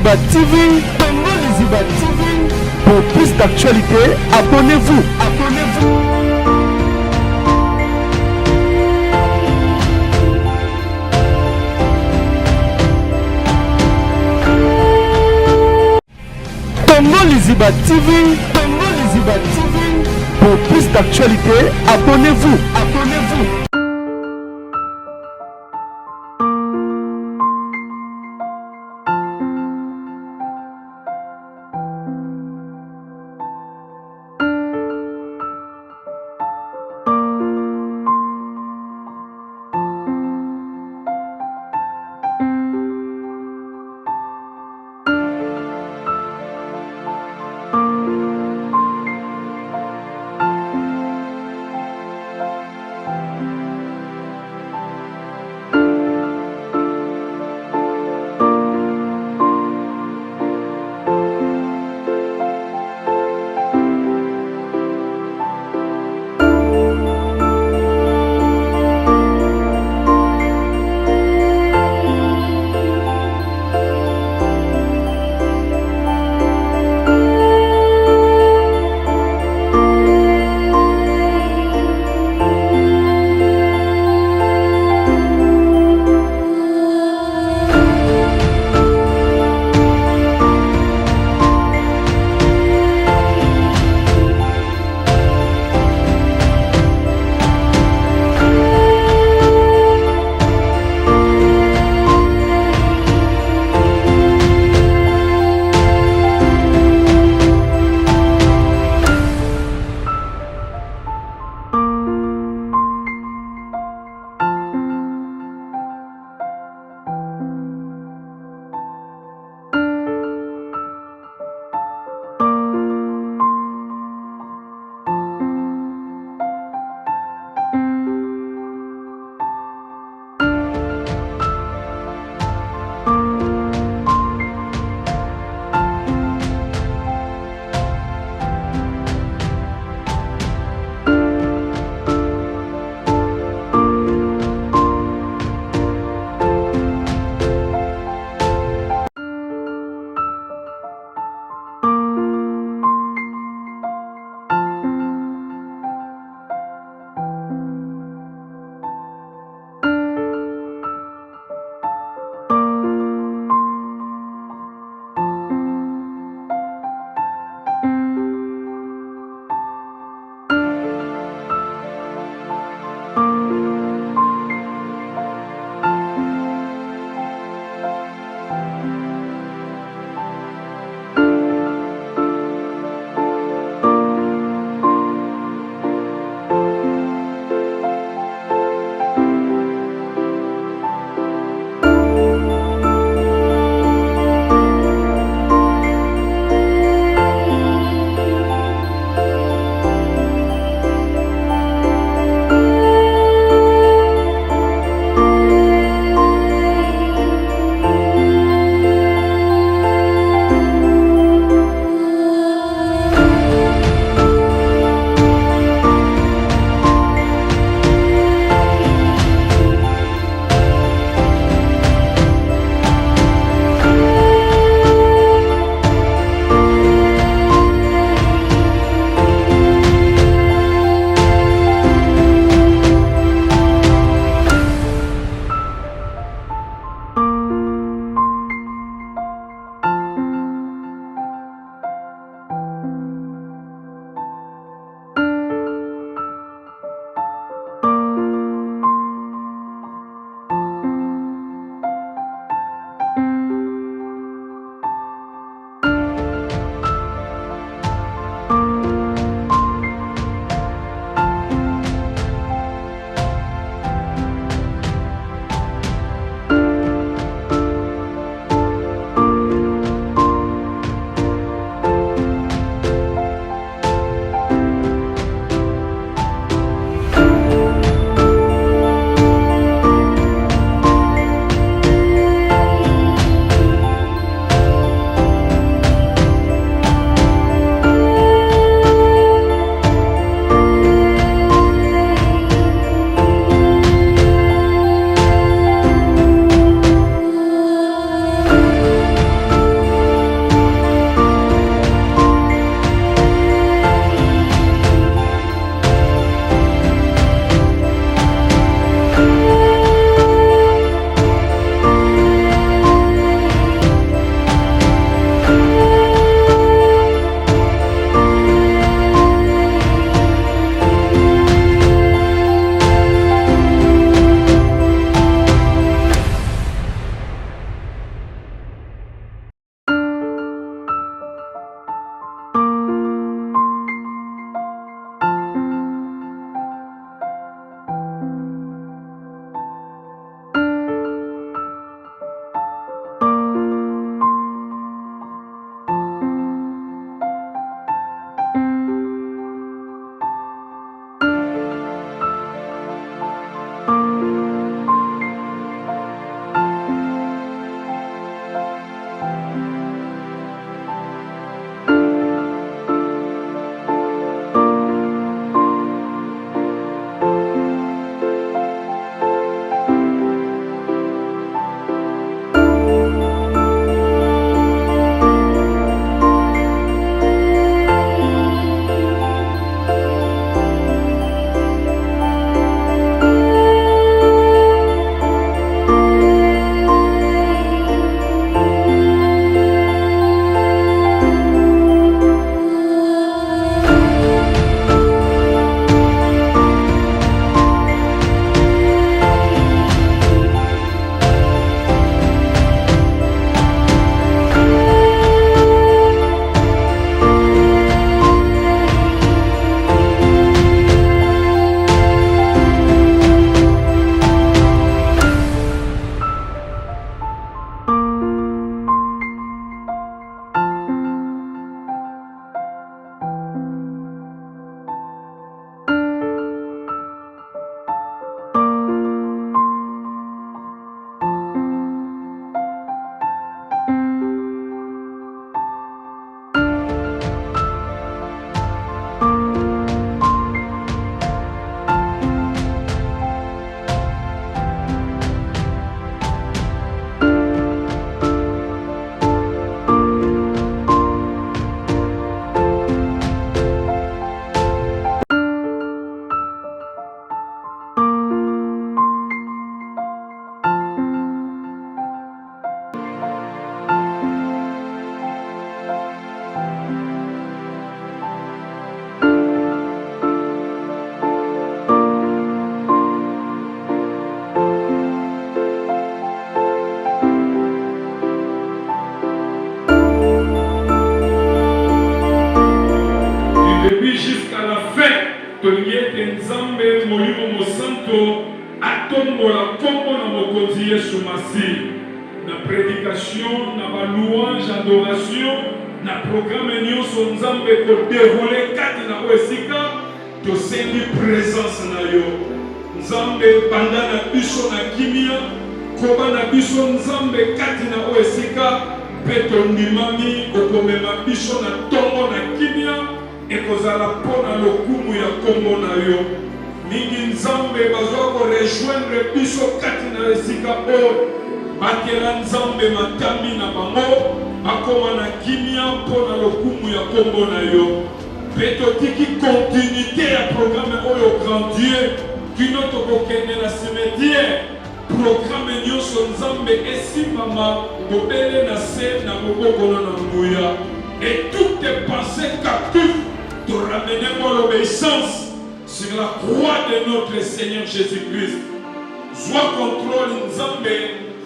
Liziba TV, Congo Liziba TV. Pour plus d'actualités, abonnez-vous. Congo Liziba TV, Congo Liziba TV. Pour plus d'actualités, abonnez-vous. Toliete Nzambe Molimo Mosanto atombola kombo na mokonzi Yesu Masi. Na prédication, na ba louange, adoration, na programme nyonso Nzambe ko dérouler kati na esika to sendi présence na yo. Nzambe banda na biso na kimia, koba na biso Nzambe kati na esika peto ndimami okomema biso na tongo na kimia ekozala pona lokumu ya kombo na yo. Mingi Nzambe bazwa ko rejoindre biso kati na esika o bakela Nzambe matambi na bango bakoma na kimia mpona lokumu ya kombo na yo. Peto tiki continuité ya programme oyo grand Dieu kino tokokende na cimetière programme nyonso Nzambe esimama bobele na se na bobokolo na nguya. Et toutes tes pensées captives te ramener à l'obéissance sur la croix de notre Seigneur Jésus-Christ. Sois contrôle Nzambe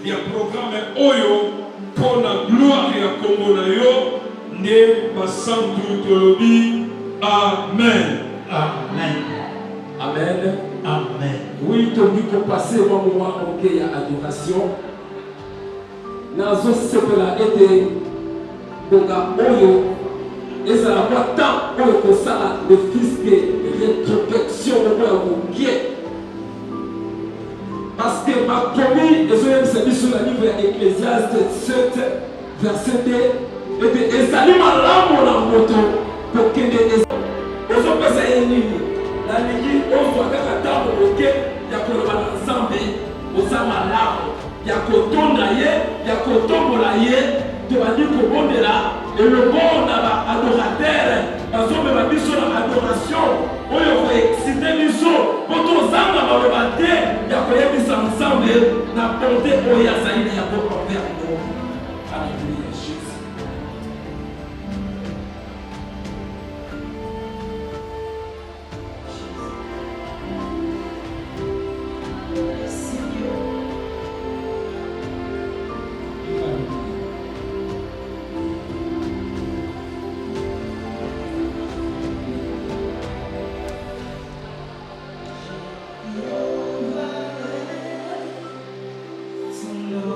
ya programme oyo pour la gloire ya kombo na yo nde basantu tolobi amen. Amen. Amen. Amen. Oui, tu dis qu'on passe un moment ok ya adoration. Nazo sepela ete bonga oyo ezala kwa temps oyo kosala le fils que rétrospection oyo mokie. Parce que ma commis, ezoyebisa biso na livre ya Ecclésiaste 7 verset 2 ete ezali malamu na moto kokende ozopesa ye nini nalingi ozwa kaka ntango moke ya koloba na Nzambe oza malamu ya kotonda ye ya kotombola ye tobandi kobondela elongo na baadoratere bazomema biso na adoration oyo koexcite biso po tozanga maloba te ya koyebisa Nzambe na bonté oyo azali na yango envers nous. Alléluia Jésus. Son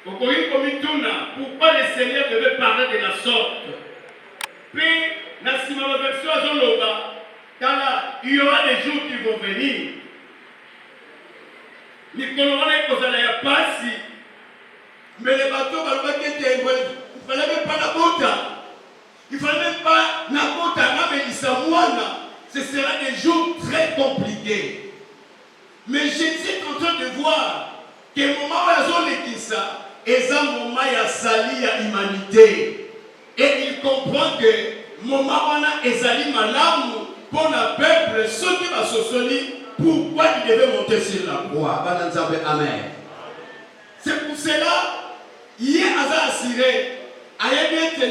Pourquoi le Seigneur devait parler de la sorte? Puis, dans la version à Zoloba, il y aura des jours qui vont venir. Mais les bateaux, il ne fallait même pas la bota. Il ne fallait même pas la bota. Ce sera des jours très compliqués. Mais Jésus est en train de voir que le moment où il a ça, c'est un moment où il a sali à l'humanité. Et il comprend que le moment où il a sali malamu pour le peuple, ceux qui va se pourquoi il devait monter sur la croix. Amen. C'est pour cela, il a assuré, il a dit que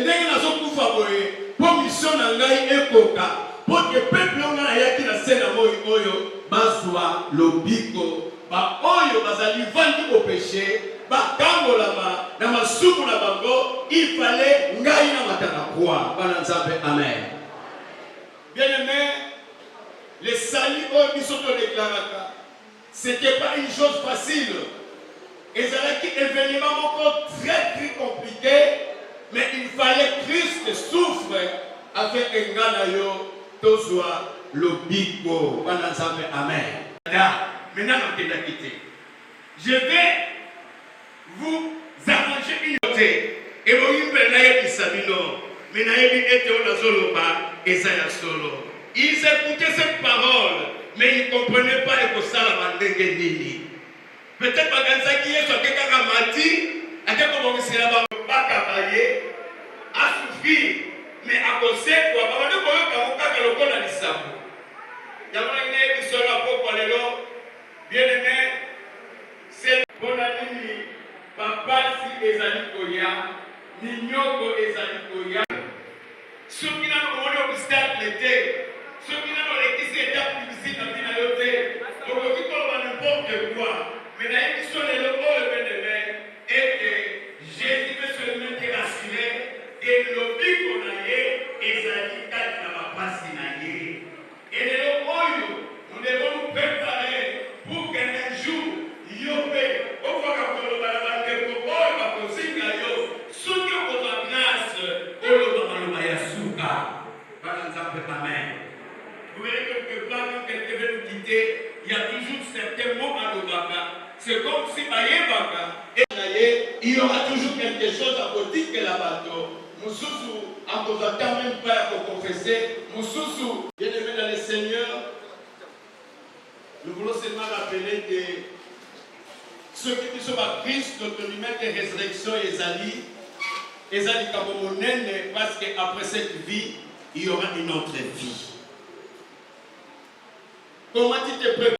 pour mission nangai ekoka, pour que le peuple qui na sena oyo bazwa lobiko, ba oyo bazali vandi au péché, ba kangolama na masuku na bango, il fallait ngai na matana croix. Amen. Bien aimé, les salis qui sont déclarés, ce n'était pas une chose facile. Et c'est un événement encore très compliqué, mais il fallait que Christ souffre afin que Nganayo soit le bigo. Amen. Maintenant, je vais vous arranger une côté. Et vous avez ils écoutaient cette parole, mais ils ne comprenaient pas et que ça la peut-être que qui est sur quelqu'un mati, à quel moment c'est là-bas, pas travailler, à souffrir, mais à cause de quoi, parce que quand on a dit ça, il y a un qui sera pour les bien aimé, c'est bon ami, papa si Ezali Koya, Ninyoko Ezali Koya, ceux qui n'ont pas de stade l'été, ceux qui n'ont pas de étapes difficiles dans la vie, on peut dire n'importe quoi. Mais la émission de l'eau est que Jésus veut seulement te rassurer que l'objet qu'on a et Zali Kat n'a pas signé. Et les lois, nous devons nous préparer pour qu'un jour, Yopé, au fond qu'on va la banque pour va consigner à Yo, ceux qui ont votre grâce, au Loma Yasuka. Amen. Vous verrez quelque part, quand quelqu'un veut nous quitter, il y a toujours certains mots à l'Obaka. C'est comme si il y aura toujours quelque chose à dire que la bateau. Moussousou, à cause de quand même pas pour confesser. Moussousou, bien aimé dans le Seigneur, nous voulons seulement rappeler que ceux qui sont à Christ, notre numéro de résurrection, Ezali Kabomonene, parce qu'après cette vie, il y aura une autre vie. Comment tu te prépares?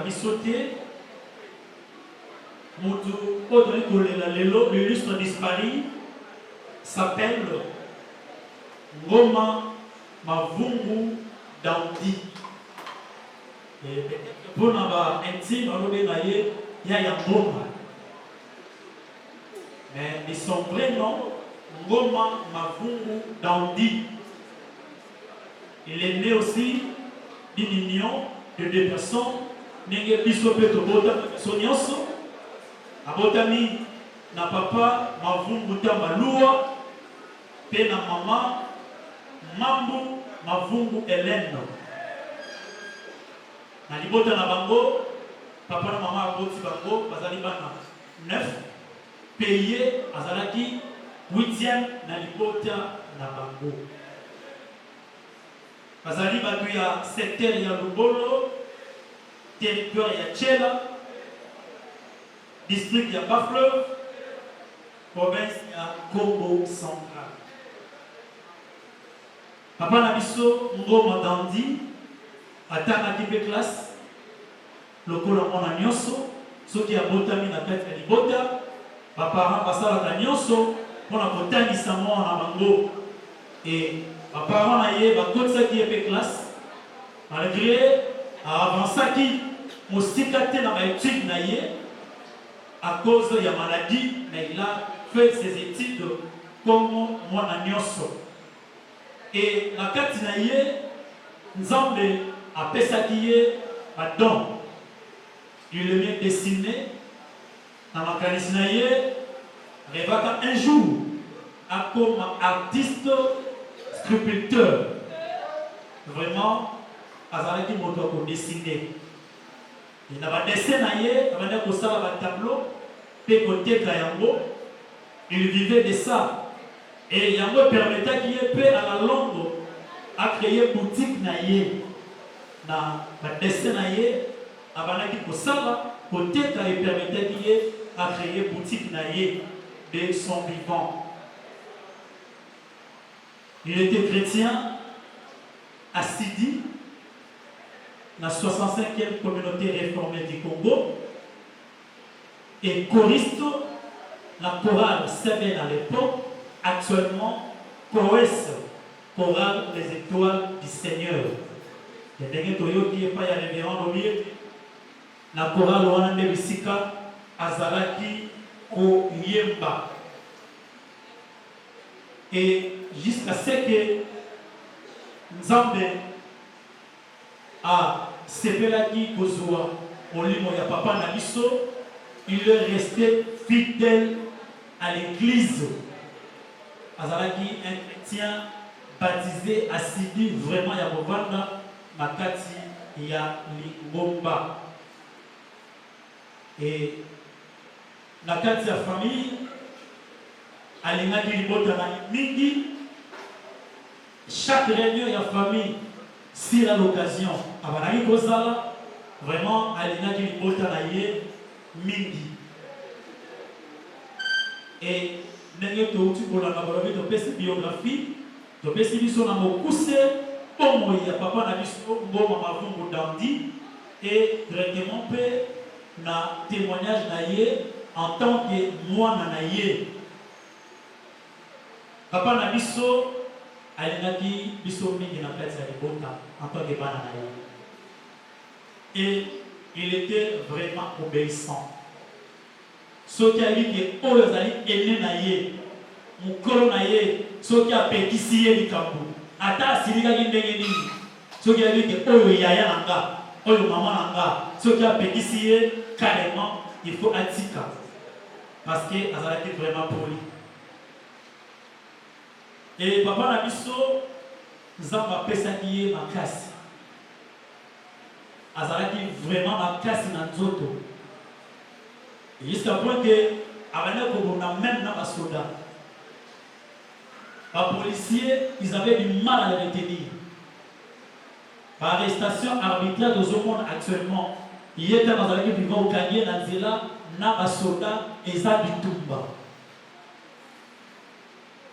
Nabisoté, Moutou Audrey Kolela Lelo, l'illustre disparu, s'appelle Ngoma Mavungu Daudi. Et peut-être pour n'avoir intime, on va dire il y a Ngoma. Mais de son vrai nom, Ngoma Mavungu Daudi. Il est né aussi d'une union de deux personnes. Nenge biso peto bota sonyoso. Abotami na papa Mavungu Tambalua. Pe na mama Mambu Mavungu Hélène. Na libota na bango, papa na mama aboti bango, bazali bana 9. Payé azalaki 8e na libota na bango. Bazali batu ya secteur ya Lubolo, territoire ya Tchela, district ya Bafleuve, province ya Congo central. Papa na biso Ngoma Dandi atanga kipe classe lokola mona nyonso soki abotami na kati ya libota baparents basalaka nyonso mpona kotangisa mwana na bango e baparents na ye bakotisaki ye mpe classe malgré avansaki mosika te na baétude na ye à cause ya maladie, mais il a fait ses études comme mwana nyonso. Et na kati na ye Nzambe apesaki ye badon. Il aimait dessiner. Na makanisi na ye rêvaka un jour à comme artiste sculpteur. Vraiment azalaki moto ko dessiner. Il na ba dessin na ye abanda ko sala ba tableau pe ko teka yango. Il vivait de ça. Et yango permettait qu'il y ait à la longue à créer boutique na ye na ba dessin na ye abanaki ko sala ko teka et permettait qu'il y ait à créer boutique na ye de son vivant. Il était chrétien assidus dans la 65e communauté réformée du Congo et choriste, la chorale Seven à l'époque, actuellement COES, chorale des étoiles du Seigneur. Il y a des gens qui sont pas révérend au milieu. La chorale Wana de Bissika, Azalaki, Koyemba. Et jusqu'à ce que Nzambe a sepelaki kozwa molimo ya papa na biso, il est resté fidèle à l'église. Azalaki un chrétien baptisé assidu vraiment ya bovanda makati ya Lingomba. Et na kati ya famille alingaki libota na mingi. Chaque réunion ya famille si à l'occasion abanaki kozala vraiment alingaki libota na ye mingi. Et ndenge touti kolanga balobi topesi biographie topesi biso na mokuse omo ya papa na biso Ngoma Mavungu Dandi et directement pe na témoignage na ye en tant que mwana na ye. Papa na biso alingaki biso mingi na kati ya libota en tant que bana na ye. Et il était vraiment obéissant. Soki aliki oyo azali ene na ye mukolo na ye soki apekisi ye likambo ata asilikaki ndenge nini soki aliki oyo yaya na nga oyo mama na nga soki apekisi ye carrément il faut atika parce que azalaki vraiment pour lui. Et papa na biso Nzambe apesaki ye makasi azalaki vraiment makasi na nzoto. Jusqu'à point que on a même dans les soldats. Les policiers, ils avaient du mal à les retenir. Par arrestation arbitraire de ce monde actuellement, il y a dans l'équipe qui va au Kanye, dans Zela, dans les soldats, et ça du Tumba.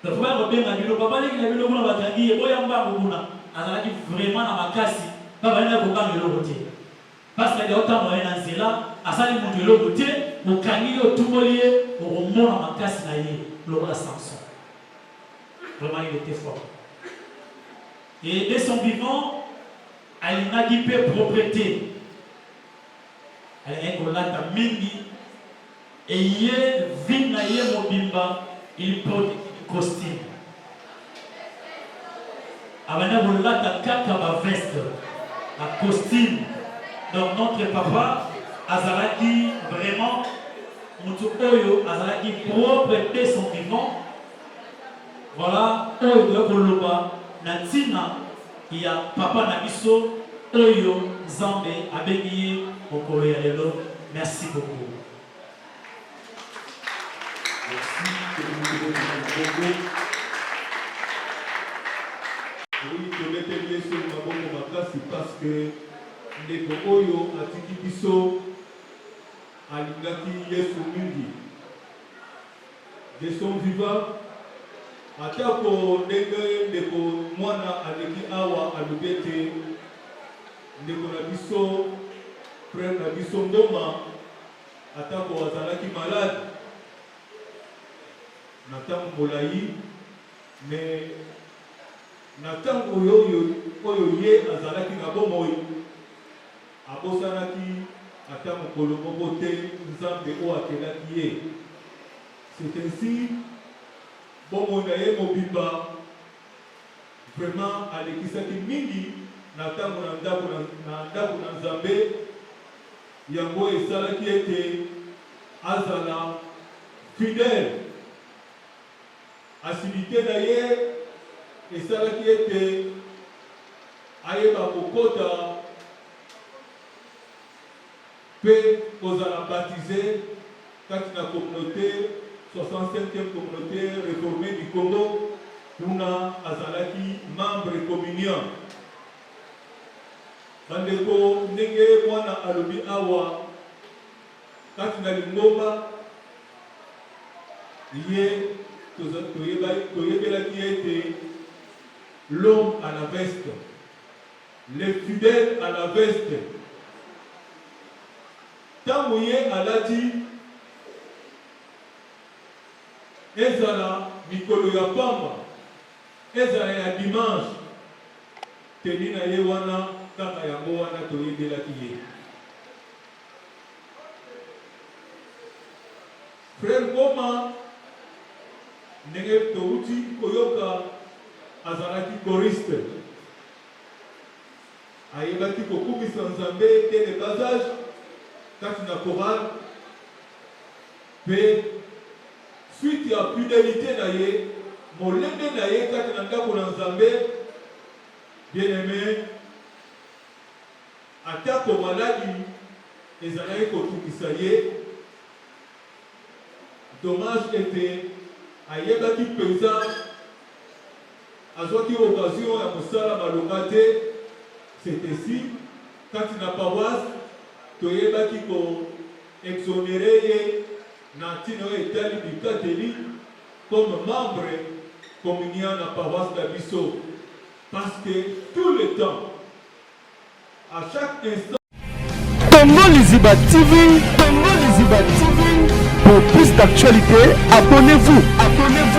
Le frère Robin a dit, le papa qui a vu le monde à Kanye, et Boyamba Boubouna, a dit vraiment dans ma casse, pas venir pour gagner le côté. Parce qu'il y a autant moyen dans cela, à ça, les gens de l'autre côté, au canier, au tout molier, au roman, à ma casse, le roi Samson. Vraiment, il était fort. Et de son vivant, elle n'a dit peu propriété. Elle est un gars de mingi. Et il y a vin na ye mobimba, il porte un costume. Abana bolata kaka ba veste, un costume. Donc notre papa azalaki vraiment mutu oyo azalaki propre de son vivant. Voilà, oyo de koloba na tina ya papa na biso oyo Nzambe abengi okolo ya lelo. Merci beaucoup. Oui, tometeli Yesu maboko makasi parce que ndeko oyo atiki biso alingaki Yesu mingi. De son vivant, atako ndenge ndeko mwana aleki awa alobi ete ndeko na biso frère na biso Ngoma atako azalaki malade na ntango molai, mais na ntango oyo ye azalaki na bomoi abosanaki ata mokolo moko te Nzambe oyo akelaki ye. C'est ainsi bomoi na ye mobimba vraiment alekisaki mingi na ntango na ndako na Nzambe, yango esalaki ete azala fidèle. Asidité na ye esalaki ete ayeba kokota mpe kozala baptisé kati na communauté 65e communauté réformée du Congo, kuna azalaki membre communion. Bandeko ndenge mwana alobi awa kati na Lingomba ye toyebelaki ete l'homme à la veste, les fidèles à la veste. Ntango ye alati ezala mikolo ya pamba, ezala ya dimanche, teni na ye wana kaka yango wana toyebelaki ye. Frère Ngoma ndenge touti koyoka azalaki choriste, ayebaki kokumisa Nzambe te le basage kati na chorale, mpe suite ya fidélité na ye molembe na ye kati na ndako na Nzambe. Bien-aimé, atako maladi ezalaki kotukisa ye, dommage ete ayebaki mpenza azwaki occasion ya mosala malonga te. C'est ainsi kati na paroisse toyebaki ko-exonere ye na ntina oyo etali bikateli comme membre communiant na paroisse na biso, parce que tout le temps, à chaque instant, Congo Liziba TV, pour plus d'actualités, abonnez-vous.